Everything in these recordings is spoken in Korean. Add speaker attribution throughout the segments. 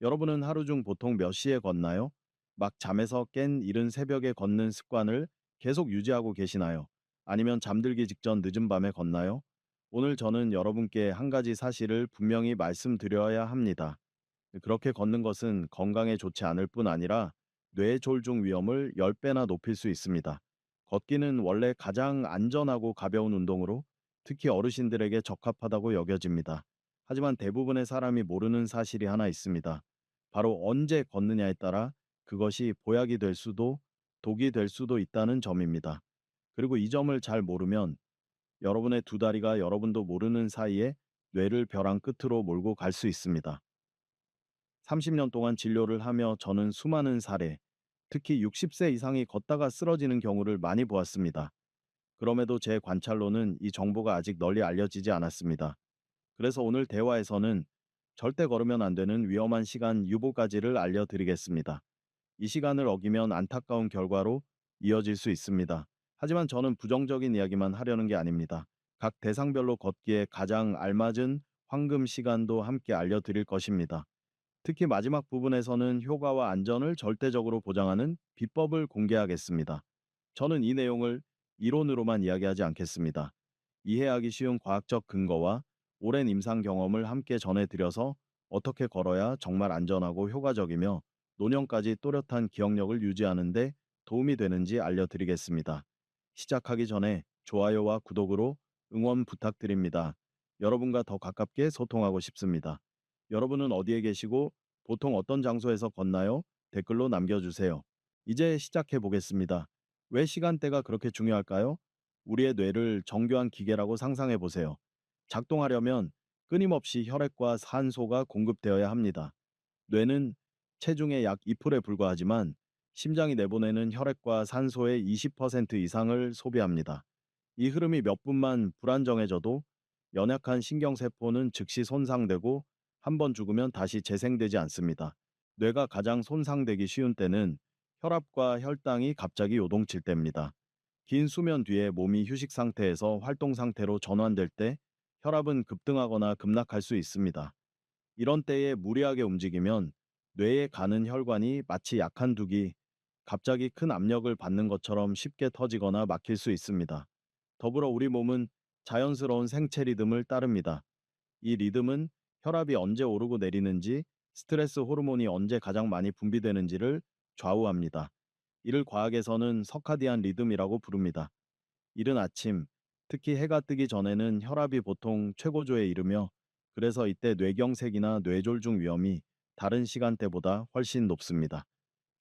Speaker 1: 여러분은 하루 중 보통 몇 시에 걷나요? 막 잠에서 깬 이른 새벽에 걷는 습관을 계속 유지하고 계시나요? 아니면 잠들기 직전 늦은 밤에 걷나요? 오늘 저는 여러분께 한 가지 사실을 분명히 말씀드려야 합니다. 그렇게 걷는 것은 건강에 좋지 않을 뿐 아니라 뇌졸중 위험을 10배나 높일 수 있습니다. 걷기는 원래 가장 안전하고 가벼운 운동으로 특히 어르신들에게 적합하다고 여겨집니다. 하지만 대부분의 사람이 모르는 사실이 하나 있습니다. 바로 언제 걷느냐에 따라 그것이 보약이 될 수도 독이 될 수도 있다는 점입니다. 그리고 이 점을 잘 모르면 여러분의 두 다리가 여러분도 모르는 사이에 뇌를 벼랑 끝으로 몰고 갈 수 있습니다. 30년 동안 진료를 하며 저는 수많은 사례, 특히 60세 이상이 걷다가 쓰러지는 경우를 많이 보았습니다. 그럼에도 제 관찰로는 이 정보가 아직 널리 알려지지 않았습니다. 그래서 오늘 대화에서는 절대 걸으면 안 되는 위험한 시간 유보가지를 알려드리겠습니다. 이 시간을 어기면 안타까운 결과로 이어질 수 있습니다. 하지만 저는 부정적인 이야기만 하려는 게 아닙니다. 각 대상별로 걷기에 가장 알맞은 황금 시간도 함께 알려드릴 것입니다. 특히 마지막 부분에서는 효과와 안전을 절대적으로 보장하는 비법을 공개하겠습니다. 저는 이 내용을 이론으로만 이야기하지 않겠습니다. 이해하기 쉬운 과학적 근거와 오랜 임상 경험을 함께 전해드려서 어떻게 걸어야 정말 안전하고 효과적이며 노년까지 또렷한 기억력을 유지하는 데 도움이 되는지 알려드리겠습니다. 시작하기 전에 좋아요와 구독으로 응원 부탁드립니다. 여러분과 더 가깝게 소통하고 싶습니다. 여러분은 어디에 계시고 보통 어떤 장소에서 걷나요? 댓글로 남겨주세요. 이제 시작해 보겠습니다. 왜 시간대가 그렇게 중요할까요? 우리의 뇌를 정교한 기계라고 상상해 보세요. 작동하려면 끊임없이 혈액과 산소가 공급되어야 합니다. 뇌는 체중의 약 2%에 불과하지만 심장이 내보내는 혈액과 산소의 20% 이상을 소비합니다. 이 흐름이 몇 분만 불안정해져도 연약한 신경세포는 즉시 손상되고 한 번 죽으면 다시 재생되지 않습니다. 뇌가 가장 손상되기 쉬운 때는 혈압과 혈당이 갑자기 요동칠 때입니다. 긴 수면 뒤에 몸이 휴식 상태에서 활동 상태로 전환될 때 혈압은 급등하거나 급락할 수 있습니다. 이런 때에 무리하게 움직이면 뇌에 가는 혈관이 마치 약한 둑이 갑자기 큰 압력을 받는 것처럼 쉽게 터지거나 막힐 수 있습니다. 더불어 우리 몸은 자연스러운 생체 리듬을 따릅니다. 이 리듬은 혈압이 언제 오르고 내리는지, 스트레스 호르몬이 언제 가장 많이 분비되는지를 좌우합니다. 이를 과학에서는 서카디안 리듬이라고 부릅니다. 이른 아침, 특히 해가 뜨기 전에는 혈압이 보통 최고조에 이르며 그래서 이때 뇌경색이나 뇌졸중 위험이 다른 시간대보다 훨씬 높습니다.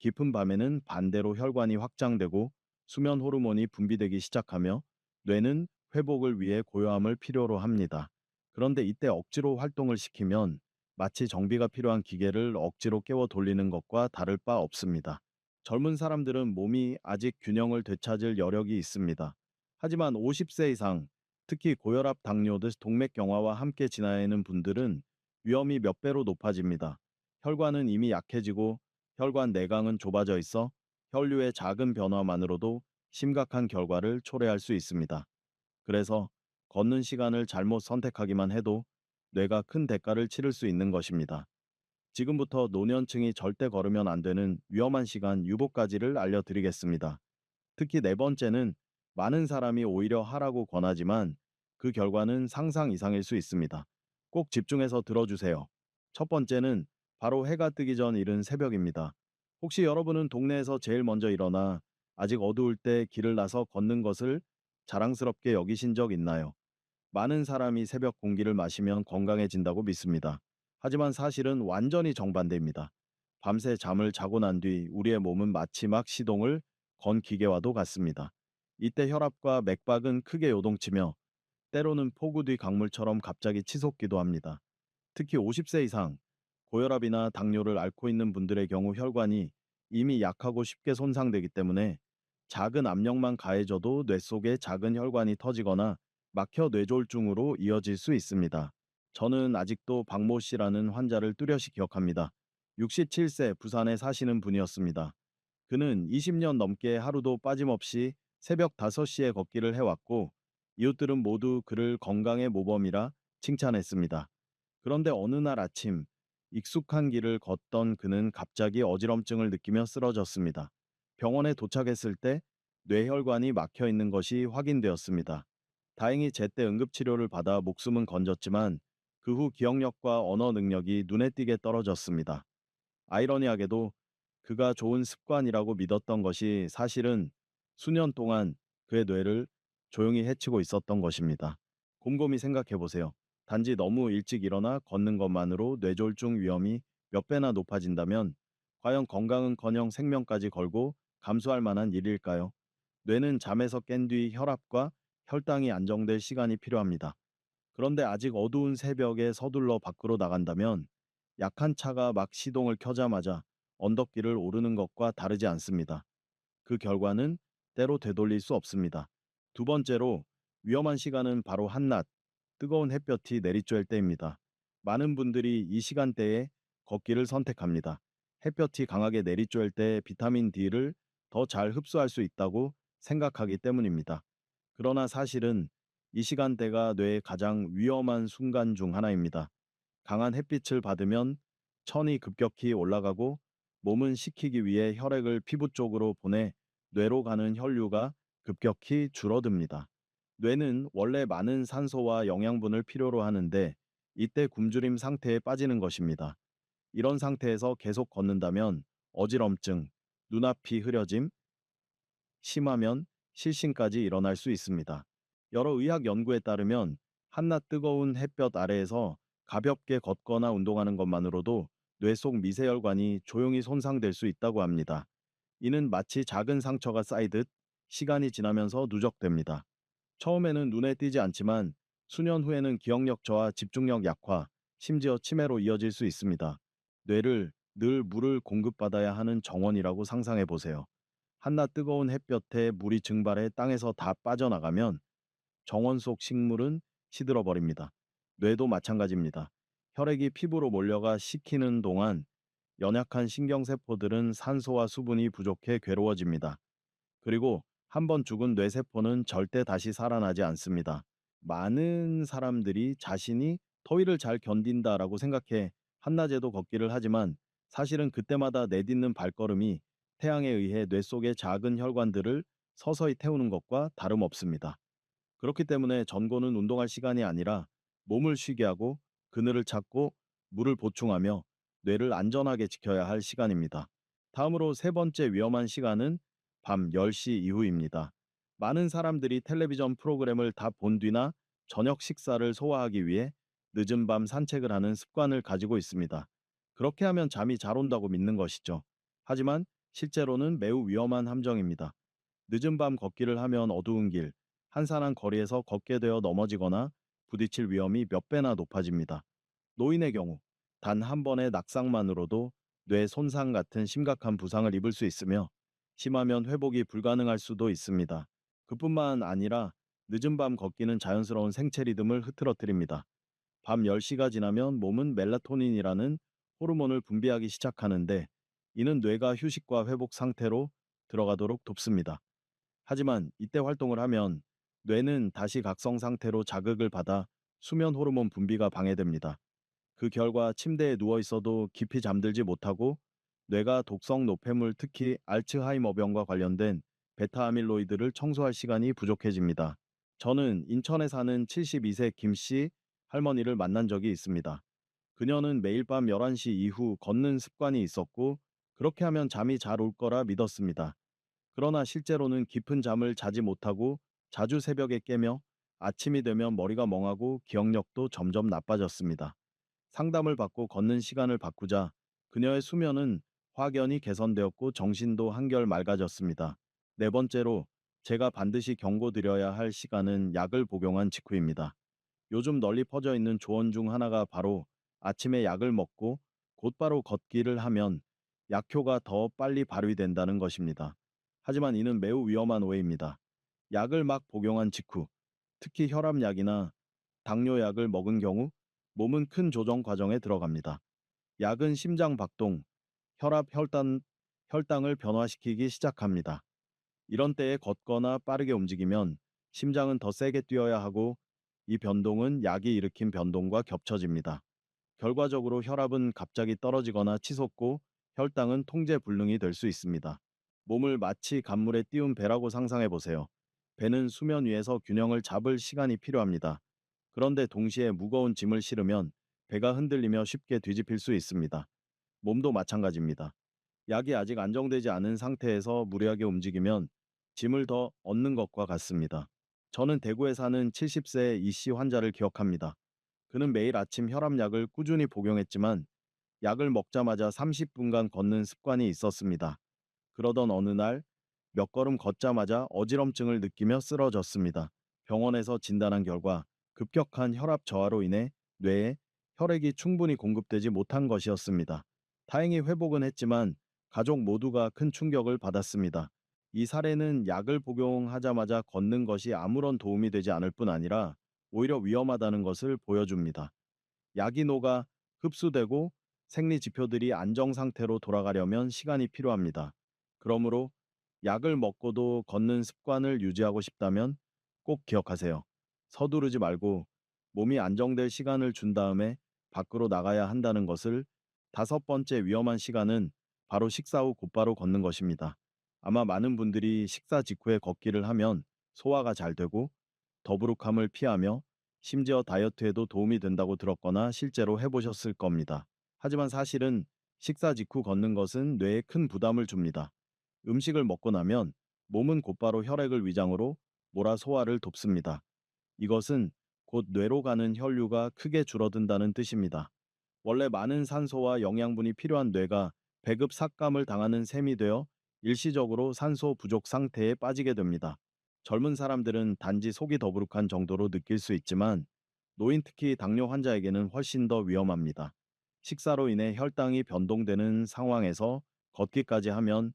Speaker 1: 깊은 밤에는 반대로 혈관이 확장되고 수면 호르몬이 분비되기 시작하며 뇌는 회복을 위해 고요함을 필요로 합니다. 그런데 이때 억지로 활동을 시키면 마치 정비가 필요한 기계를 억지로 깨워 돌리는 것과 다를 바 없습니다. 젊은 사람들은 몸이 아직 균형을 되찾을 여력이 있습니다. 하지만 50세 이상, 특히 고혈압, 당뇨 등 동맥경화와 함께 지나야 하는 분들은 위험이 몇 배로 높아집니다. 혈관은 이미 약해지고 혈관 내강은 좁아져 있어 혈류의 작은 변화만으로도 심각한 결과를 초래할 수 있습니다. 그래서 걷는 시간을 잘못 선택하기만 해도 뇌가 큰 대가를 치를 수 있는 것입니다. 지금부터 노년층이 절대 걸으면 안 되는 위험한 시간 유보까지를 알려드리겠습니다. 특히 네 번째는 많은 사람이 오히려 하라고 권하지만 그 결과는 상상 이상일 수 있습니다. 꼭 집중해서 들어주세요. 첫 번째는 바로 해가 뜨기 전 이른 새벽입니다. 혹시 여러분은 동네에서 제일 먼저 일어나 아직 어두울 때 길을 나서 걷는 것을 자랑스럽게 여기신 적 있나요? 많은 사람이 새벽 공기를 마시면 건강해진다고 믿습니다. 하지만 사실은 완전히 정반대입니다. 밤새 잠을 자고 난 뒤 우리의 몸은 마치 막 시동을 건 기계와도 같습니다. 이때 혈압과 맥박은 크게 요동치며 때로는 폭우 뒤 강물처럼 갑자기 치솟기도 합니다. 특히 50세 이상, 고혈압이나 당뇨를 앓고 있는 분들의 경우 혈관이 이미 약하고 쉽게 손상되기 때문에 작은 압력만 가해져도 뇌 속에 작은 혈관이 터지거나 막혀 뇌졸중으로 이어질 수 있습니다. 저는 아직도 박모 씨라는 환자를 뚜렷이 기억합니다. 67세 부산에 사시는 분이었습니다. 그는 20년 넘게 하루도 빠짐없이 새벽 5시에 걷기를 해왔고 이웃들은 모두 그를 건강의 모범이라 칭찬했습니다. 그런데 어느 날 아침 익숙한 길을 걷던 그는 갑자기 어지럼증을 느끼며 쓰러졌습니다. 병원에 도착했을 때 뇌혈관이 막혀 있는 것이 확인되었습니다. 다행히 제때 응급치료를 받아 목숨은 건졌지만 그 후 기억력과 언어 능력이 눈에 띄게 떨어졌습니다. 아이러니하게도 그가 좋은 습관이라고 믿었던 것이 사실은 수년 동안 그의 뇌를 조용히 해치고 있었던 것입니다. 곰곰이 생각해 보세요. 단지 너무 일찍 일어나 걷는 것만으로 뇌졸중 위험이 몇 배나 높아진다면 과연 건강은커녕 생명까지 걸고 감수할 만한 일일까요? 뇌는 잠에서 깬 뒤 혈압과 혈당이 안정될 시간이 필요합니다. 그런데 아직 어두운 새벽에 서둘러 밖으로 나간다면 약한 차가 막 시동을 켜자마자 언덕길을 오르는 것과 다르지 않습니다. 그 결과는 때로 되돌릴 수 없습니다. 두 번째로 위험한 시간은 바로 한낮, 뜨거운 햇볕이 내리쬐을 때입니다. 많은 분들이 이 시간대에 걷기를 선택합니다. 햇볕이 강하게 내리쬐을 때 비타민 D를 더 잘 흡수할 수 있다고 생각하기 때문입니다. 그러나 사실은 이 시간대가 뇌의 가장 위험한 순간 중 하나입니다. 강한 햇빛을 받으면 천이 급격히 올라가고 몸은 식히기 위해 혈액을 피부 쪽으로 보내 뇌로 가는 혈류가 급격히 줄어듭니다. 뇌는 원래 많은 산소와 영양분을 필요로 하는데 이때 굶주림 상태에 빠지는 것입니다. 이런 상태에서 계속 걷는다면 어지럼증, 눈앞이 흐려짐, 심하면 실신까지 일어날 수 있습니다. 여러 의학 연구에 따르면 한낮 뜨거운 햇볕 아래에서 가볍게 걷거나 운동하는 것만으로도 뇌 속 미세혈관이 조용히 손상될 수 있다고 합니다. 이는 마치 작은 상처가 쌓이듯 시간이 지나면서 누적됩니다. 처음에는 눈에 띄지 않지만 수년 후에는 기억력 저하, 집중력 약화, 심지어 치매로 이어질 수 있습니다. 뇌를 늘 물을 공급받아야 하는 정원이라고 상상해 보세요. 한낮 뜨거운 햇볕에 물이 증발해 땅에서 다 빠져나가면 정원 속 식물은 시들어 버립니다. 뇌도 마찬가지입니다. 혈액이 피부로 몰려가 식히는 동안 연약한 신경세포들은 산소와 수분이 부족해 괴로워집니다. 그리고 한번 죽은 뇌세포는 절대 다시 살아나지 않습니다. 많은 사람들이 자신이 더위를 잘 견딘다라고 생각해 한낮에도 걷기를 하지만 사실은 그때마다 내딛는 발걸음이 태양에 의해 뇌 속의 작은 혈관들을 서서히 태우는 것과 다름없습니다. 그렇기 때문에 전고는 운동할 시간이 아니라 몸을 쉬게 하고 그늘을 찾고 물을 보충하며 뇌를 안전하게 지켜야 할 시간입니다. 다음으로 세 번째 위험한 시간은 밤 10시 이후입니다. 많은 사람들이 텔레비전 프로그램을 다 본 뒤나 저녁 식사를 소화하기 위해 늦은 밤 산책을 하는 습관을 가지고 있습니다. 그렇게 하면 잠이 잘 온다고 믿는 것이죠. 하지만 실제로는 매우 위험한 함정입니다. 늦은 밤 걷기를 하면 어두운 길, 한산한 거리에서 걷게 되어 넘어지거나 부딪힐 위험이 몇 배나 높아집니다. 노인의 경우 단 한 번의 낙상만으로도 뇌 손상 같은 심각한 부상을 입을 수 있으며 심하면 회복이 불가능할 수도 있습니다. 그뿐만 아니라 늦은 밤 걷기는 자연스러운 생체 리듬을 흐트러뜨립니다. 밤 10시가 지나면 몸은 멜라토닌이라는 호르몬을 분비하기 시작하는데 이는 뇌가 휴식과 회복 상태로 들어가도록 돕습니다. 하지만 이때 활동을 하면 뇌는 다시 각성 상태로 자극을 받아 수면 호르몬 분비가 방해됩니다. 그 결과 침대에 누워 있어도 깊이 잠들지 못하고 뇌가 독성 노폐물 특히 알츠하이머병과 관련된 베타 아밀로이드를 청소할 시간이 부족해집니다. 저는 인천에 사는 72세 김 씨 할머니를 만난 적이 있습니다. 그녀는 매일 밤 11시 이후 걷는 습관이 있었고 그렇게 하면 잠이 잘 올 거라 믿었습니다. 그러나 실제로는 깊은 잠을 자지 못하고 자주 새벽에 깨며 아침이 되면 머리가 멍하고 기억력도 점점 나빠졌습니다. 상담을 받고 걷는 시간을 바꾸자 그녀의 수면은 확연히 개선되었고 정신도 한결 맑아졌습니다. 네 번째로 제가 반드시 경고드려야 할 시간은 약을 복용한 직후입니다. 요즘 널리 퍼져 있는 조언 중 하나가 바로 아침에 약을 먹고 곧바로 걷기를 하면 약효가 더 빨리 발휘된다는 것입니다. 하지만 이는 매우 위험한 오해입니다. 약을 막 복용한 직후, 특히 혈압약이나 당뇨약을 먹은 경우 몸은 큰 조정 과정에 들어갑니다. 약은 심장 박동, 혈당을 변화시키기 시작합니다. 이런 때에 걷거나 빠르게 움직이면 심장은 더 세게 뛰어야 하고 이 변동은 약이 일으킨 변동과 겹쳐집니다. 결과적으로 혈압은 갑자기 떨어지거나 치솟고 혈당은 통제 불능이 될 수 있습니다. 몸을 마치 간물에 띄운 배라고 상상해 보세요. 배는 수면 위에서 균형을 잡을 시간이 필요합니다. 그런데 동시에 무거운 짐을 실으면 배가 흔들리며 쉽게 뒤집힐 수 있습니다. 몸도 마찬가지입니다. 약이 아직 안정되지 않은 상태에서 무리하게 움직이면 짐을 더 얻는 것과 같습니다. 저는 대구에 사는 70세 이씨 환자를 기억합니다. 그는 매일 아침 혈압약을 꾸준히 복용했지만 약을 먹자마자 30분간 걷는 습관이 있었습니다. 그러던 어느 날 몇 걸음 걷자마자 어지럼증을 느끼며 쓰러졌습니다. 병원에서 진단한 결과 급격한 혈압 저하로 인해 뇌에 혈액이 충분히 공급되지 못한 것이었습니다. 다행히 회복은 했지만 가족 모두가 큰 충격을 받았습니다. 이 사례는 약을 복용하자마자 걷는 것이 아무런 도움이 되지 않을 뿐 아니라 오히려 위험하다는 것을 보여줍니다. 약이 녹아 흡수되고 생리 지표들이 안정 상태로 돌아가려면 시간이 필요합니다. 그러므로 약을 먹고도 걷는 습관을 유지하고 싶다면 꼭 기억하세요. 서두르지 말고 몸이 안정될 시간을 준 다음에 밖으로 나가야 한다는 것을. 다섯 번째 위험한 시간은 바로 식사 후 곧바로 걷는 것입니다. 아마 많은 분들이 식사 직후에 걷기를 하면 소화가 잘 되고 더부룩함을 피하며 심지어 다이어트에도 도움이 된다고 들었거나 실제로 해보셨을 겁니다. 하지만 사실은 식사 직후 걷는 것은 뇌에 큰 부담을 줍니다. 음식을 먹고 나면 몸은 곧바로 혈액을 위장으로 몰아 소화를 돕습니다. 이것은 곧 뇌로 가는 혈류가 크게 줄어든다는 뜻입니다. 원래 많은 산소와 영양분이 필요한 뇌가 배급 삭감을 당하는 셈이 되어 일시적으로 산소 부족 상태에 빠지게 됩니다. 젊은 사람들은 단지 속이 더부룩한 정도로 느낄 수 있지만 노인, 특히 당뇨 환자에게는 훨씬 더 위험합니다. 식사로 인해 혈당이 변동되는 상황에서 걷기까지 하면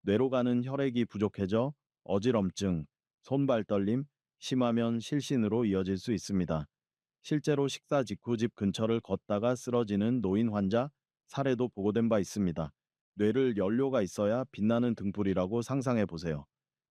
Speaker 1: 뇌로 가는 혈액이 부족해져 어지럼증, 손발 떨림, 심하면 실신으로 이어질 수 있습니다. 실제로 식사 직후 집 근처를 걷다가 쓰러지는 노인 환자 사례도 보고된 바 있습니다. 뇌를 연료가 있어야 빛나는 등불이라고 상상해 보세요.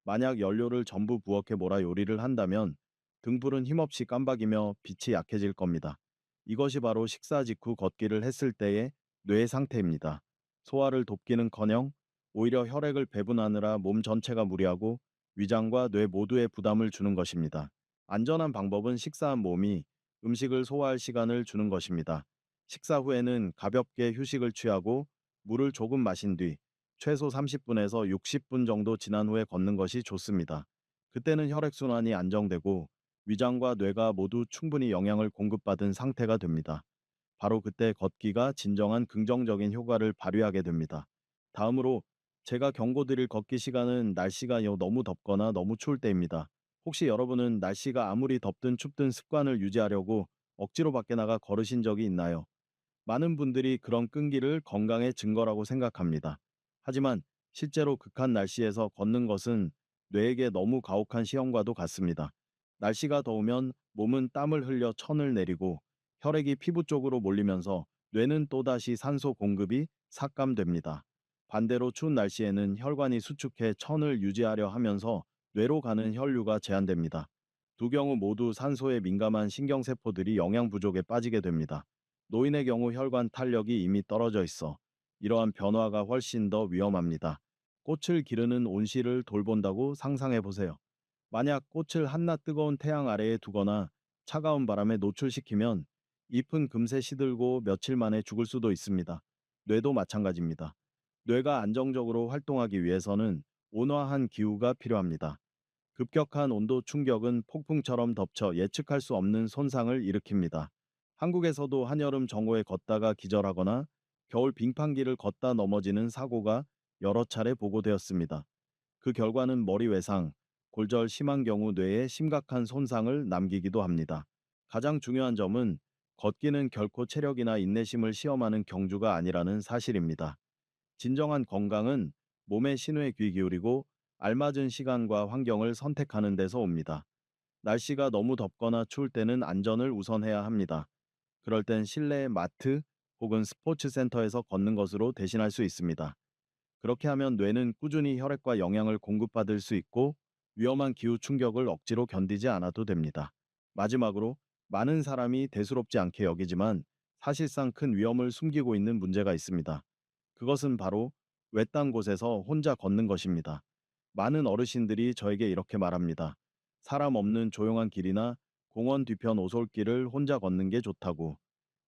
Speaker 1: 만약 연료를 전부 부엌에 몰아 요리를 한다면 등불은 힘없이 깜박이며 빛이 약해질 겁니다. 이것이 바로 식사 직후 걷기를 했을 때의 뇌 상태입니다. 소화를 돕기는커녕 오히려 혈액을 배분하느라 몸 전체가 무리하고 위장과 뇌 모두에 부담을 주는 것입니다. 안전한 방법은 식사한 몸이 음식을 소화할 시간을 주는 것입니다. 식사 후에는 가볍게 휴식을 취하고 물을 조금 마신 뒤 최소 30분에서 60분 정도 지난 후에 걷는 것이 좋습니다. 그때는 혈액순환이 안정되고 위장과 뇌가 모두 충분히 영양을 공급받은 상태가 됩니다. 바로 그때 걷기가 진정한 긍정적인 효과를 발휘하게 됩니다. 다음으로 제가 경고드릴 걷기 시간은 날씨가 너무 덥거나 너무 추울 때입니다. 혹시 여러분은 날씨가 아무리 덥든 춥든 습관을 유지하려고 억지로 밖에 나가 걸으신 적이 있나요? 많은 분들이 그런 끈기를 건강의 증거라고 생각합니다. 하지만 실제로 극한 날씨에서 걷는 것은 뇌에게 너무 가혹한 시험과도 같습니다. 날씨가 더우면 몸은 땀을 흘려 천을 내리고 혈액이 피부 쪽으로 몰리면서 뇌는 또다시 산소 공급이 삭감됩니다. 반대로 추운 날씨에는 혈관이 수축해 천을 유지하려 하면서 뇌로 가는 혈류가 제한됩니다. 두 경우 모두 산소에 민감한 신경세포들이 영양 부족에 빠지게 됩니다. 노인의 경우 혈관 탄력이 이미 떨어져 있어 이러한 변화가 훨씬 더 위험합니다. 꽃을 기르는 온실을 돌본다고 상상해 보세요. 만약 꽃을 한낮 뜨거운 태양 아래에 두거나 차가운 바람에 노출시키면 잎은 금세 시들고 며칠 만에 죽을 수도 있습니다. 뇌도 마찬가지입니다. 뇌가 안정적으로 활동하기 위해서는 온화한 기후가 필요합니다. 급격한 온도 충격은 폭풍처럼 덮쳐 예측할 수 없는 손상을 일으킵니다. 한국에서도 한여름 정오에 걷다가 기절하거나 겨울 빙판길을 걷다 넘어지는 사고가 여러 차례 보고되었습니다. 그 결과는 머리 외상, 골절 심한 경우 뇌에 심각한 손상을 남기기도 합니다. 가장 중요한 점은 걷기는 결코 체력이나 인내심을 시험하는 경주가 아니라는 사실입니다. 진정한 건강은 몸의 신호에 귀 기울이고 알맞은 시간과 환경을 선택하는 데서 옵니다. 날씨가 너무 덥거나 추울 때는 안전을 우선해야 합니다. 그럴 땐 실내 마트 혹은 스포츠 센터에서 걷는 것으로 대신할 수 있습니다. 그렇게 하면 뇌는 꾸준히 혈액과 영양을 공급받을 수 있고 위험한 기후 충격을 억지로 견디지 않아도 됩니다. 마지막으로 많은 사람이 대수롭지 않게 여기지만 사실상 큰 위험을 숨기고 있는 문제가 있습니다. 그것은 바로 외딴 곳에서 혼자 걷는 것입니다. 많은 어르신들이 저에게 이렇게 말합니다. 사람 없는 조용한 길이나 공원 뒤편 오솔길을 혼자 걷는 게 좋다고.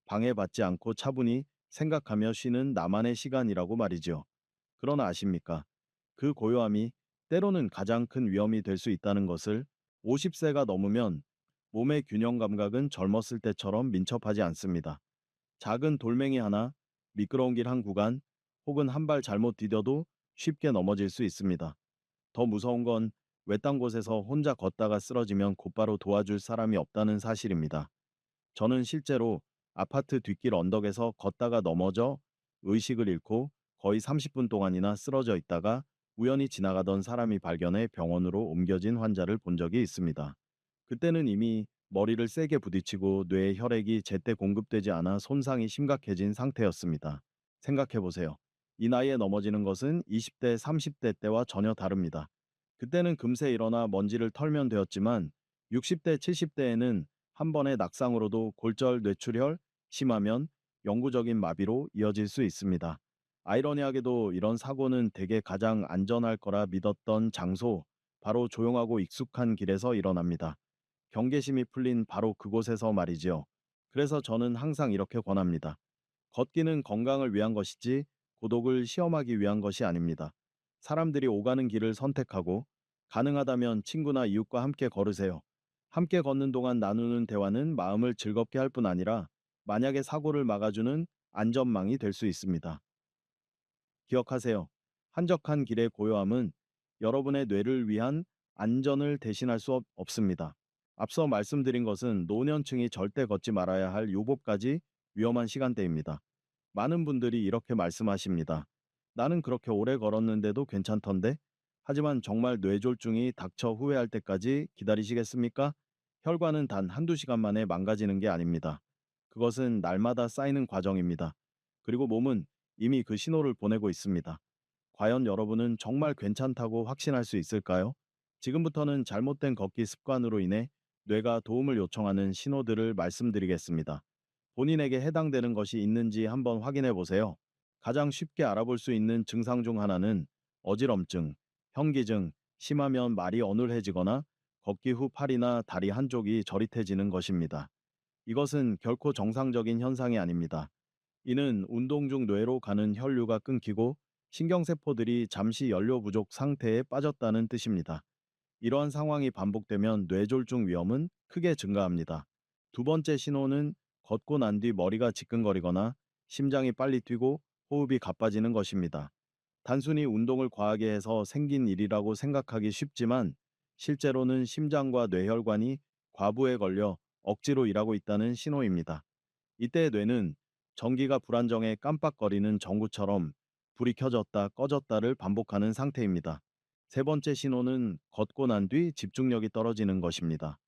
Speaker 1: 방해받지 않고 차분히 생각하며 쉬는 나만의 시간이라고 말이죠. 그러나 아십니까? 그 고요함이 때로는 가장 큰 위험이 될 수 있다는 것을. 50세가 넘으면 몸의 균형 감각은 젊었을 때처럼 민첩하지 않습니다. 작은 돌멩이 하나, 미끄러운 길 한 구간, 혹은 한 발 잘못 디뎌도 쉽게 넘어질 수 있습니다. 더 무서운 건 외딴 곳에서 혼자 걷다가 쓰러지면 곧바로 도와줄 사람이 없다는 사실입니다. 저는 실제로 아파트 뒷길 언덕에서 걷다가 넘어져 의식을 잃고 거의 30분 동안이나 쓰러져 있다가 우연히 지나가던 사람이 발견해 병원으로 옮겨진 환자를 본 적이 있습니다. 그때는 이미 머리를 세게 부딪히고 뇌에 혈액이 제때 공급되지 않아 손상이 심각해진 상태였습니다. 생각해 보세요. 이 나이에 넘어지는 것은 20대, 30대 때와 전혀 다릅니다. 그때는 금세 일어나 먼지를 털면 되었지만 60대, 70대에는 한 번의 낙상으로도 골절 뇌출혈, 심하면 영구적인 마비로 이어질 수 있습니다. 아이러니하게도 이런 사고는 대개 가장 안전할 거라 믿었던 장소, 바로 조용하고 익숙한 길에서 일어납니다. 경계심이 풀린 바로 그곳에서 말이지요. 그래서 저는 항상 이렇게 권합니다. 걷기는 건강을 위한 것이지 고독을 시험하기 위한 것이 아닙니다. 사람들이 오가는 길을 선택하고 가능하다면 친구나 이웃과 함께 걸으세요. 함께 걷는 동안 나누는 대화는 마음을 즐겁게 할 뿐 아니라 만약에 사고를 막아주는 안전망이 될 수 있습니다. 기억하세요. 한적한 길의 고요함은 여러분의 뇌를 위한 안전을 대신할 수 없습니다. 앞서 말씀드린 것은 노년층이 절대 걷지 말아야 할 요법까지 위험한 시간대입니다. 많은 분들이 이렇게 말씀하십니다. 나는 그렇게 오래 걸었는데도 괜찮던데? 하지만 정말 뇌졸중이 닥쳐 후회할 때까지 기다리시겠습니까? 혈관은 단 한두 시간 만에 망가지는 게 아닙니다. 그것은 날마다 쌓이는 과정입니다. 그리고 몸은 이미 그 신호를 보내고 있습니다. 과연 여러분은 정말 괜찮다고 확신할 수 있을까요? 지금부터는 잘못된 걷기 습관으로 인해 뇌가 도움을 요청하는 신호들을 말씀드리겠습니다. 본인에게 해당되는 것이 있는지 한번 확인해 보세요. 가장 쉽게 알아볼 수 있는 증상 중 하나는 어지럼증, 현기증, 심하면 말이 어눌해지거나 걷기 후 팔이나 다리 한쪽이 저릿해지는 것입니다. 이것은 결코 정상적인 현상이 아닙니다. 이는 운동 중 뇌로 가는 혈류가 끊기고 신경세포들이 잠시 연료 부족 상태에 빠졌다는 뜻입니다. 이러한 상황이 반복되면 뇌졸중 위험은 크게 증가합니다. 두 번째 신호는 걷고 난 뒤 머리가 지끈거리거나 심장이 빨리 뛰고 호흡이 가빠지는 것입니다. 단순히 운동을 과하게 해서 생긴 일이라고 생각하기 쉽지만 실제로는 심장과 뇌혈관이 과부에 걸려 억지로 일하고 있다는 신호입니다. 이때 뇌는 전기가 불안정해 깜빡거리는 전구처럼 불이 켜졌다 꺼졌다를 반복하는 상태입니다. 세 번째 신호는 걷고 난 뒤 집중력이 떨어지는 것입니다.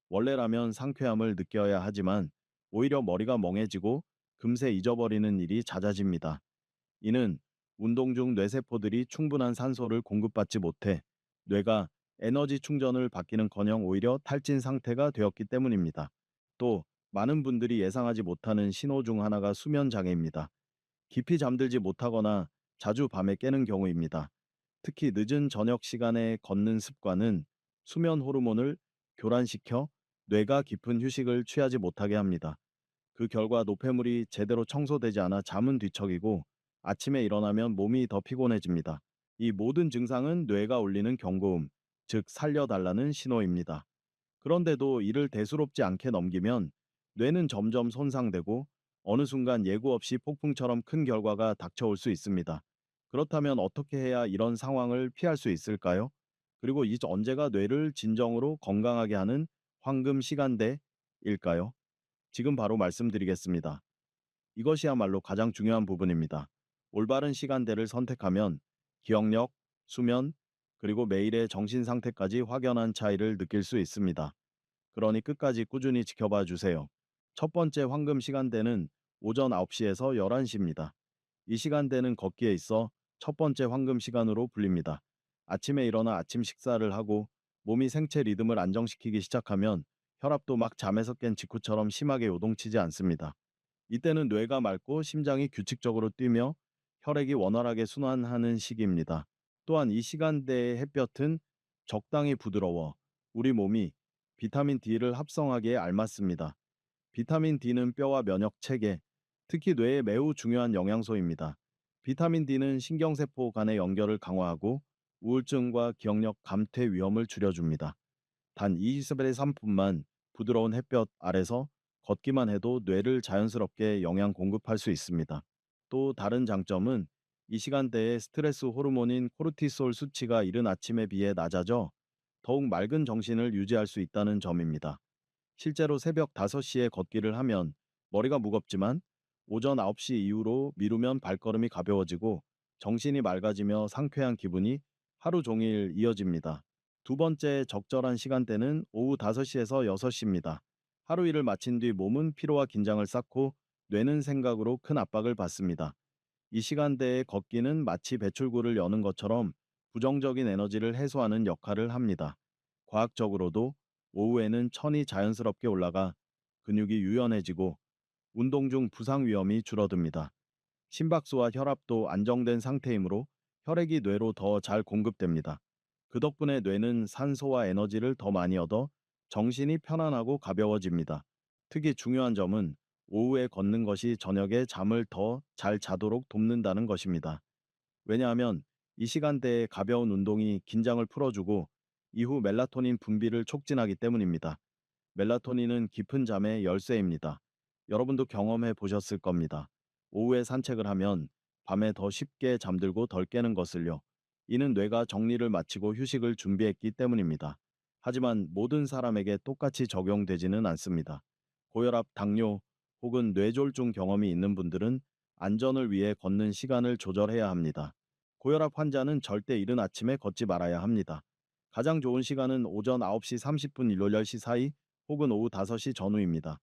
Speaker 1: 원래라면 상쾌함을 느껴야 하지만 오히려 머리가 멍해지고 금세 잊어버리는 일이 잦아집니다. 이는 운동 중 뇌세포들이 충분한 산소를 공급받지 못해 뇌가 에너지 충전을 받기는커녕 오히려 탈진 상태가 되었기 때문입니다. 또 많은 분들이 예상하지 못하는 신호 중 하나가 수면 장애입니다. 깊이 잠들지 못하거나 자주 밤에 깨는 경우입니다. 특히 늦은 저녁 시간에 걷는 습관은 수면 호르몬을 교란시켜 뇌가 깊은 휴식을 취하지 못하게 합니다. 그 결과 노폐물이 제대로 청소되지 않아 잠은 뒤척이고 아침에 일어나면 몸이 더 피곤해집니다. 이 모든 증상은 뇌가 울리는 경고음, 즉 살려달라는 신호입니다. 그런데도 이를 대수롭지 않게 넘기면 뇌는 점점 손상되고 어느 순간 예고 없이 폭풍처럼 큰 결과가 닥쳐올 수 있습니다. 그렇다면 어떻게 해야 이런 상황을 피할 수 있을까요? 그리고 이 언제가 뇌를 진정으로 건강하게 하는 황금 시간대일까요? 지금 바로 말씀드리겠습니다. 이것이야말로 가장 중요한 부분입니다. 올바른 시간대를 선택하면 기억력, 수면, 그리고 매일의 정신 상태까지 확연한 차이를 느낄 수 있습니다. 그러니 끝까지 꾸준히 지켜봐 주세요. 첫 번째 황금 시간대는 오전 9시에서 11시입니다. 이 시간대는 걷기에 있어 첫 번째 황금 시간으로 불립니다. 아침에 일어나 아침 식사를 하고 몸이 생체 리듬을 안정시키기 시작하면 혈압도 막 잠에서 깬 직후처럼 심하게 요동치지 않습니다. 이때는 뇌가 맑고 심장이 규칙적으로 뛰며 혈액이 원활하게 순환하는 시기입니다. 또한 이 시간대의 햇볕은 적당히 부드러워 우리 몸이 비타민 D를 합성하기에 알맞습니다. 비타민 D는 뼈와 면역 체계, 특히 뇌에 매우 중요한 영양소입니다. 비타민 D는 신경세포 간의 연결을 강화하고 우울증과 기억력 감퇴 위험을 줄여줍니다. 단 20의 3분만 부드러운 햇볕 아래서 걷기만 해도 뇌를 자연스럽게 영양 공급할 수 있습니다. 또 다른 장점은 이 시간대에 스트레스 호르몬인 코르티솔 수치가 이른 아침에 비해 낮아져 더욱 맑은 정신을 유지할 수 있다는 점입니다. 실제로 새벽 5시에 걷기를 하면 머리가 무겁지만 오전 9시 이후로 미루면 발걸음이 가벼워지고 정신이 맑아지며 상쾌한 기분이 하루 종일 이어집니다. 두 번째 적절한 시간대는 오후 5시에서 6시입니다. 하루 일을 마친 뒤 몸은 피로와 긴장을 쌓고 뇌는 생각으로 큰 압박을 받습니다. 이 시간대에 걷기는 마치 배출구를 여는 것처럼 부정적인 에너지를 해소하는 역할을 합니다. 과학적으로도 오후에는 천이 자연스럽게 올라가 근육이 유연해지고 운동 중 부상 위험이 줄어듭니다. 심박수와 혈압도 안정된 상태이므로 혈액이 뇌로 더 잘 공급됩니다. 그 덕분에 뇌는 산소와 에너지를 더 많이 얻어 정신이 편안하고 가벼워집니다. 특히 중요한 점은 오후에 걷는 것이 저녁에 잠을 더 잘 자도록 돕는다는 것입니다. 왜냐하면 이 시간대에 가벼운 운동이 긴장을 풀어주고 이후 멜라토닌 분비를 촉진하기 때문입니다. 멜라토닌은 깊은 잠의 열쇠입니다. 여러분도 경험해 보셨을 겁니다. 오후에 산책을 하면 밤에 더 쉽게 잠들고 덜 깨는 것을요. 이는 뇌가 정리를 마치고 휴식을 준비했기 때문입니다. 하지만 모든 사람에게 똑같이 적용되지는 않습니다. 고혈압, 당뇨 혹은 뇌졸중 경험이 있는 분들은 안전을 위해 걷는 시간을 조절해야 합니다. 고혈압 환자는 절대 이른 아침에 걷지 말아야 합니다. 가장 좋은 시간은 오전 9시 30분 일로 10시 사이 혹은 오후 5시 전후입니다.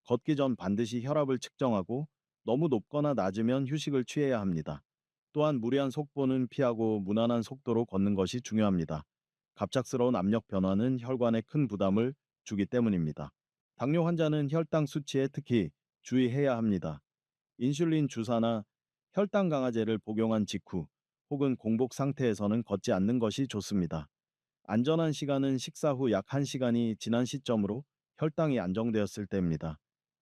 Speaker 1: 걷기 전 반드시 혈압을 측정하고 너무 높거나 낮으면 휴식을 취해야 합니다. 또한 무리한 속보는 피하고 무난한 속도로 걷는 것이 중요합니다. 갑작스러운 압력 변화는 혈관에 큰 부담을 주기 때문입니다. 당뇨 환자는 혈당 수치에 특히 주의해야 합니다. 인슐린 주사나 혈당 강화제를 복용한 직후 혹은 공복 상태에서는 걷지 않는 것이 좋습니다. 안전한 시간은 식사 후 약 1시간이 지난 시점으로 혈당이 안정되었을 때입니다.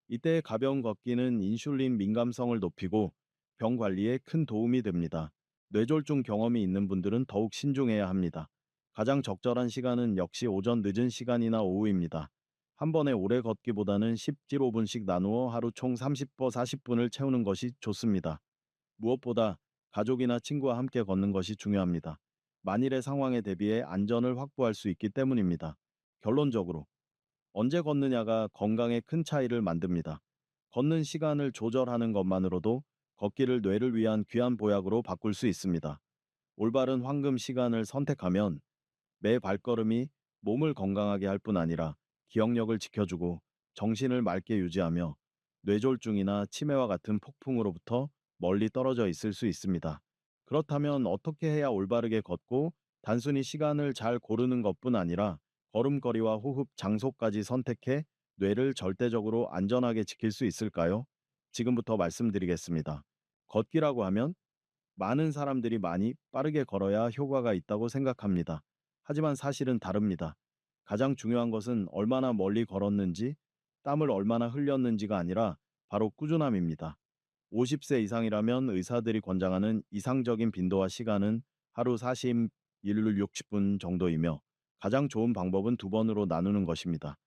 Speaker 1: 이때 가벼운 걷기는 인슐린 민감성을 높이고 병 관리에 큰 도움이 됩니다. 뇌졸중 경험이 있는 분들은 더욱 신중해야 합니다. 가장 적절한 시간은 역시 오전 늦은 시간이나 오후입니다. 한 번에 오래 걷기보다는 10-15분씩 나누어 하루 총 30번 40분을 채우는 것이 좋습니다. 무엇보다 가족이나 친구와 함께 걷는 것이 중요합니다. 만일의 상황에 대비해 안전을 확보할 수 있기 때문입니다. 결론적으로 언제 걷느냐가 건강에 큰 차이를 만듭니다. 걷는 시간을 조절하는 것만으로도 걷기를 뇌를 위한 귀한 보약으로 바꿀 수 있습니다. 올바른 황금 시간을 선택하면 매 발걸음이 몸을 건강하게 할 뿐 아니라 기억력을 지켜주고 정신을 맑게 유지하며 뇌졸중이나 치매와 같은 폭풍으로부터 멀리 떨어져 있을 수 있습니다. 그렇다면 어떻게 해야 올바르게 걷고 단순히 시간을 잘 고르는 것뿐 아니라 걸음걸이와 호흡, 장소까지 선택해 뇌를 절대적으로 안전하게 지킬 수 있을까요? 지금부터 말씀드리겠습니다. 걷기라고 하면 많은 사람들이 많이 빠르게 걸어야 효과가 있다고 생각합니다. 하지만 사실은 다릅니다. 가장 중요한 것은 얼마나 멀리 걸었는지, 땀을 얼마나 흘렸는지가 아니라 바로 꾸준함입니다. 50세 이상이라면 의사들이 권장하는 이상적인 빈도와 시간은 하루 41을 60분 정도이며 가장 좋은 방법은 두 번으로 나누는 것입니다.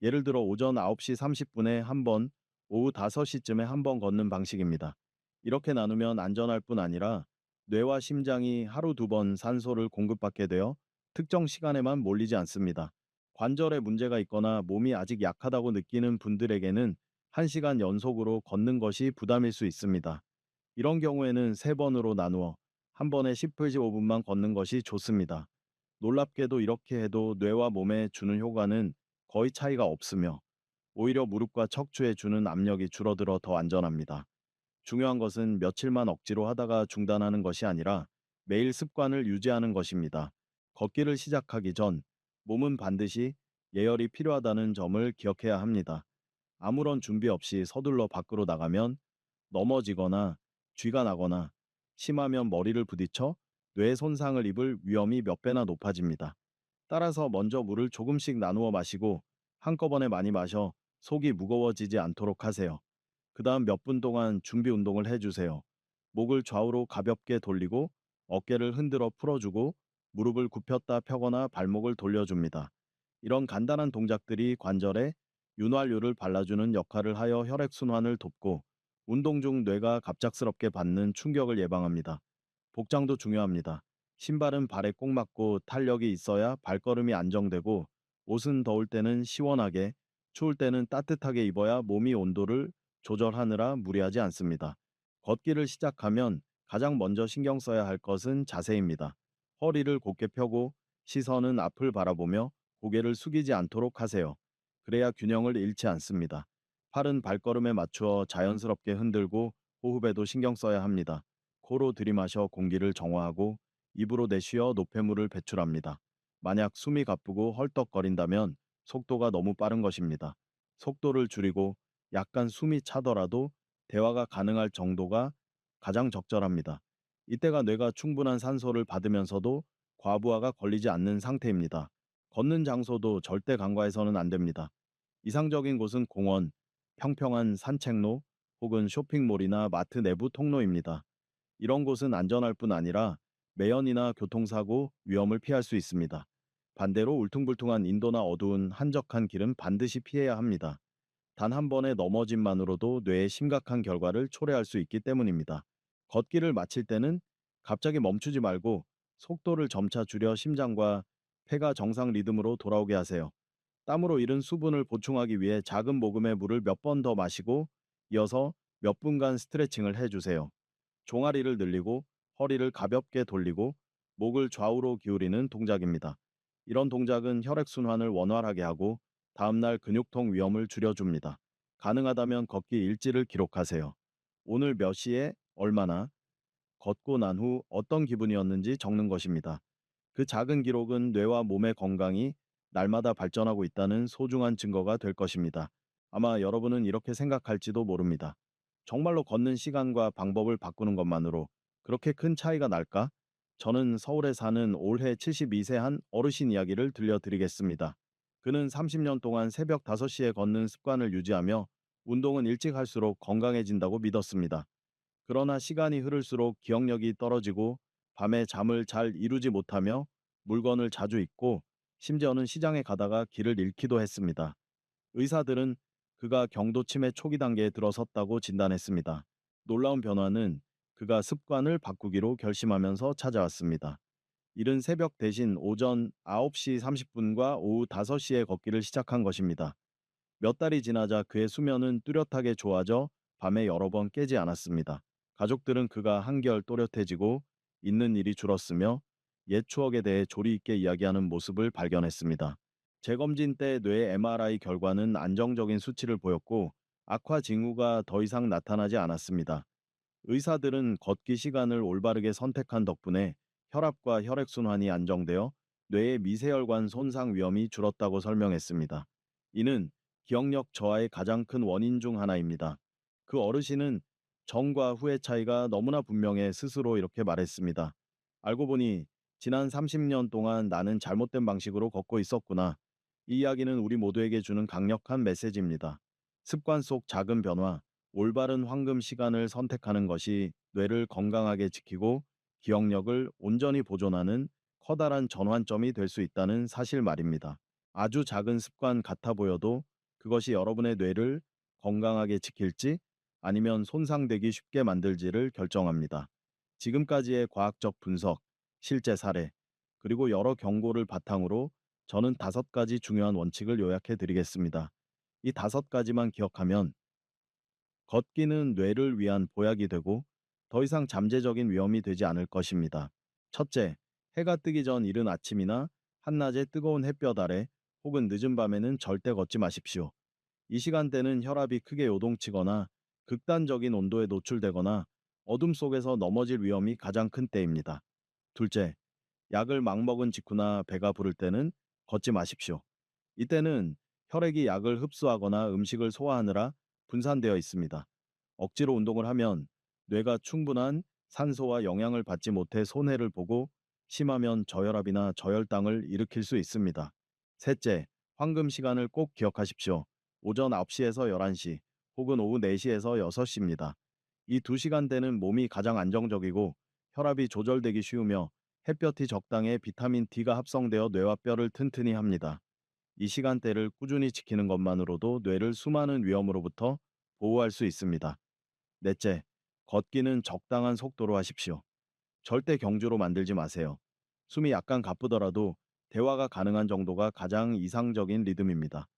Speaker 1: 예를 들어 오전 9시 30분에 한 번, 오후 5시쯤에 한 번 걷는 방식입니다. 이렇게 나누면 안전할 뿐 아니라 뇌와 심장이 하루 두 번 산소를 공급받게 되어 특정 시간에만 몰리지 않습니다. 관절에 문제가 있거나 몸이 아직 약하다고 느끼는 분들에게는 1시간 연속으로 걷는 것이 부담일 수 있습니다. 이런 경우에는 세 번으로 나누어 한 번에 10분에서 15분만 걷는 것이 좋습니다. 놀랍게도 이렇게 해도 뇌와 몸에 주는 효과는 거의 차이가 없으며 오히려 무릎과 척추에 주는 압력이 줄어들어 더 안전합니다. 중요한 것은 며칠만 억지로 하다가 중단하는 것이 아니라 매일 습관을 유지하는 것입니다. 걷기를 시작하기 전 몸은 반드시 예열이 필요하다는 점을 기억해야 합니다. 아무런 준비 없이 서둘러 밖으로 나가면 넘어지거나 쥐가 나거나 심하면 머리를 부딪혀 뇌 손상을 입을 위험이 몇 배나 높아집니다. 따라서 먼저 물을 조금씩 나누어 마시고 한꺼번에 많이 마셔 속이 무거워지지 않도록 하세요. 그 다음 몇 분 동안 준비 운동을 해주세요. 목을 좌우로 가볍게 돌리고 어깨를 흔들어 풀어주고 무릎을 굽혔다 펴거나 발목을 돌려줍니다. 이런 간단한 동작들이 관절에 윤활유를 발라주는 역할을 하여 혈액순환을 돕고 운동 중 뇌가 갑작스럽게 받는 충격을 예방합니다. 복장도 중요합니다. 신발은 발에 꼭 맞고 탄력이 있어야 발걸음이 안정되고 옷은 더울 때는 시원하게, 추울 때는 따뜻하게 입어야 몸이 온도를 조절하느라 무리하지 않습니다. 걷기를 시작하면 가장 먼저 신경 써야 할 것은 자세입니다. 허리를 곧게 펴고 시선은 앞을 바라보며 고개를 숙이지 않도록 하세요. 그래야 균형을 잃지 않습니다. 팔은 발걸음에 맞추어 자연스럽게 흔들고 호흡에도 신경 써야 합니다. 코로 들이마셔 공기를 정화하고 입으로 내쉬어 노폐물을 배출합니다. 만약 숨이 가쁘고 헐떡거린다면 속도가 너무 빠른 것입니다. 속도를 줄이고 약간 숨이 차더라도 대화가 가능할 정도가 가장 적절합니다. 이때가 뇌가 충분한 산소를 받으면서도 과부하가 걸리지 않는 상태입니다. 걷는 장소도 절대 간과해서는 안 됩니다. 이상적인 곳은 공원, 평평한 산책로 혹은 쇼핑몰이나 마트 내부 통로입니다. 이런 곳은 안전할 뿐 아니라 매연이나 교통사고 위험을 피할 수 있습니다. 반대로 울퉁불퉁한 인도나 어두운 한적한 길은 반드시 피해야 합니다. 단 한 번의 넘어짐만으로도 뇌에 심각한 결과를 초래할 수 있기 때문입니다. 걷기를 마칠 때는 갑자기 멈추지 말고 속도를 점차 줄여 심장과 폐가 정상 리듬으로 돌아오게 하세요. 땀으로 잃은 수분을 보충하기 위해 작은 모금의 물을 몇 번 더 마시고 이어서 몇 분간 스트레칭을 해주세요. 종아리를 늘리고 허리를 가볍게 돌리고 목을 좌우로 기울이는 동작입니다. 이런 동작은 혈액순환을 원활하게 하고 다음날 근육통 위험을 줄여줍니다. 가능하다면 걷기 일지를 기록하세요. 오늘 몇 시에 얼마나 걷고 난 후 어떤 기분이었는지 적는 것입니다. 그 작은 기록은 뇌와 몸의 건강이 날마다 발전하고 있다는 소중한 증거가 될 것입니다. 아마 여러분은 이렇게 생각할지도 모릅니다. 정말로 걷는 시간과 방법을 바꾸는 것만으로 그렇게 큰 차이가 날까? 저는 서울에 사는 올해 72세 한 어르신 이야기를 들려드리겠습니다. 그는 30년 동안 새벽 5시에 걷는 습관을 유지하며 운동은 일찍 할수록 건강해진다고 믿었습니다. 그러나 시간이 흐를수록 기억력이 떨어지고 밤에 잠을 잘 이루지 못하며 물건을 자주 잊고 심지어는 시장에 가다가 길을 잃기도 했습니다. 의사들은 그가 경도 치매 초기 단계에 들어섰다고 진단했습니다. 놀라운 변화는 그가 습관을 바꾸기로 결심하면서 찾아왔습니다. 이른 새벽 대신 오전 9시 30분과 오후 5시에 걷기를 시작한 것입니다. 몇 달이 지나자 그의 수면은 뚜렷하게 좋아져 밤에 여러 번 깨지 않았습니다. 가족들은 그가 한결 또렷해지고 있는 일이 줄었으며 옛 추억에 대해 조리 있게 이야기하는 모습을 발견했습니다. 재검진 때 뇌 MRI 결과는 안정적인 수치를 보였고 악화 징후가 더 이상 나타나지 않았습니다. 의사들은 걷기 시간을 올바르게 선택한 덕분에 혈압과 혈액순환이 안정되어 뇌의 미세혈관 손상 위험이 줄었다고 설명했습니다. 이는 기억력 저하의 가장 큰 원인 중 하나입니다. 그 어르신은 전과 후의 차이가 너무나 분명해 스스로 이렇게 말했습니다. 알고 보니 지난 30년 동안 나는 잘못된 방식으로 걷고 있었구나. 이 이야기는 우리 모두에게 주는 강력한 메시지입니다. 습관 속 작은 변화, 올바른 황금 시간을 선택하는 것이 뇌를 건강하게 지키고 기억력을 온전히 보존하는 커다란 전환점이 될 수 있다는 사실 말입니다. 아주 작은 습관 같아 보여도 그것이 여러분의 뇌를 건강하게 지킬지 아니면 손상되기 쉽게 만들지를 결정합니다. 지금까지의 과학적 분석, 실제 사례, 그리고 여러 경고를 바탕으로 저는 5가지 중요한 원칙을 요약해 드리겠습니다. 이 5가지만 기억하면 걷기는 뇌를 위한 보약이 되고 더 이상 잠재적인 위험이 되지 않을 것입니다. 첫째, 해가 뜨기 전 이른 아침이나 한낮의 뜨거운 햇볕 아래 혹은 늦은 밤에는 절대 걷지 마십시오. 이 시간대는 혈압이 크게 요동치거나 극단적인 온도에 노출되거나 어둠 속에서 넘어질 위험이 가장 큰 때입니다. 둘째, 약을 막 먹은 직후나 배가 부를 때는 걷지 마십시오. 이때는 혈액이 약을 흡수하거나 음식을 소화하느라 분산되어 있습니다. 억지로 운동을 하면 뇌가 충분한 산소와 영양을 받지 못해 손해를 보고 심하면 저혈압이나 저혈당을 일으킬 수 있습니다. 셋째, 황금 시간을 꼭 기억하십시오. 오전 9시에서 11시 혹은 오후 4시에서 6시입니다. 이 두 시간대는 몸이 가장 안정적이고 혈압이 조절되기 쉬우며 햇볕이 적당해 비타민 D가 합성되어 뇌와 뼈를 튼튼히 합니다. 이 시간대를 꾸준히 지키는 것만으로도 뇌를 수많은 위험으로부터 보호할 수 있습니다. 넷째, 걷기는 적당한 속도로 하십시오. 절대 경주로 만들지 마세요. 숨이 약간 가쁘더라도 대화가 가능한 정도가 가장 이상적인 리듬입니다.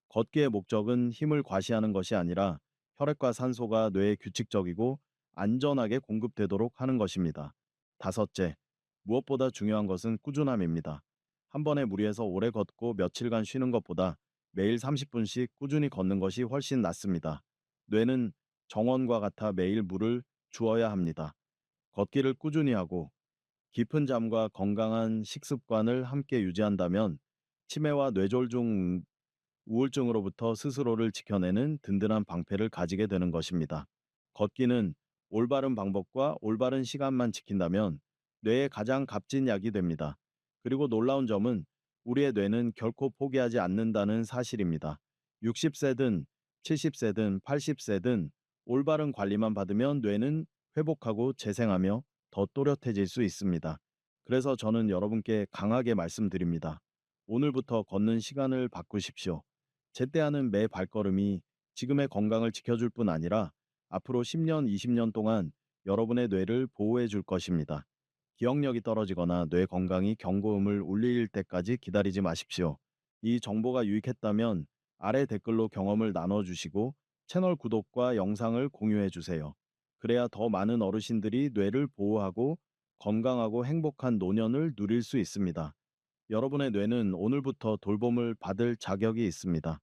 Speaker 1: 걷기의 목적은 힘을 과시하는 것이 아니라 혈액과 산소가 뇌에 규칙적이고 안전하게 공급되도록 하는 것입니다. 다섯째, 무엇보다 중요한 것은 꾸준함입니다. 한 번에 무리해서 오래 걷고 며칠간 쉬는 것보다 매일 30분씩 꾸준히 걷는 것이 훨씬 낫습니다. 뇌는 정원과 같아 매일 물을 주어야 합니다. 걷기를 꾸준히 하고 깊은 잠과 건강한 식습관을 함께 유지한다면 치매와 뇌졸중 우울증으로부터 스스로를 지켜내는 든든한 방패를 가지게 되는 것입니다. 걷기는 올바른 방법과 올바른 시간만 지킨다면 뇌의 가장 값진 약이 됩니다. 그리고 놀라운 점은 우리의 뇌는 결코 포기하지 않는다는 사실입니다. 60세든 70세든 80세든 올바른 관리만 받으면 뇌는 회복하고 재생하며 더 또렷해질 수 있습니다. 그래서 저는 여러분께 강하게 말씀드립니다. 오늘부터 걷는 시간을 바꾸십시오. 제때하는 매 발걸음이 지금의 건강을 지켜줄 뿐 아니라 앞으로 10년, 20년 동안 여러분의 뇌를 보호해 줄 것입니다. 기억력이 떨어지거나 뇌 건강이 경고음을 울릴 때까지 기다리지 마십시오. 이 정보가 유익했다면 아래 댓글로 경험을 나눠주시고 채널 구독과 영상을 공유해 주세요. 그래야 더 많은 어르신들이 뇌를 보호하고 건강하고 행복한 노년을 누릴 수 있습니다. 여러분의 뇌는 오늘부터 돌봄을 받을 자격이 있습니다.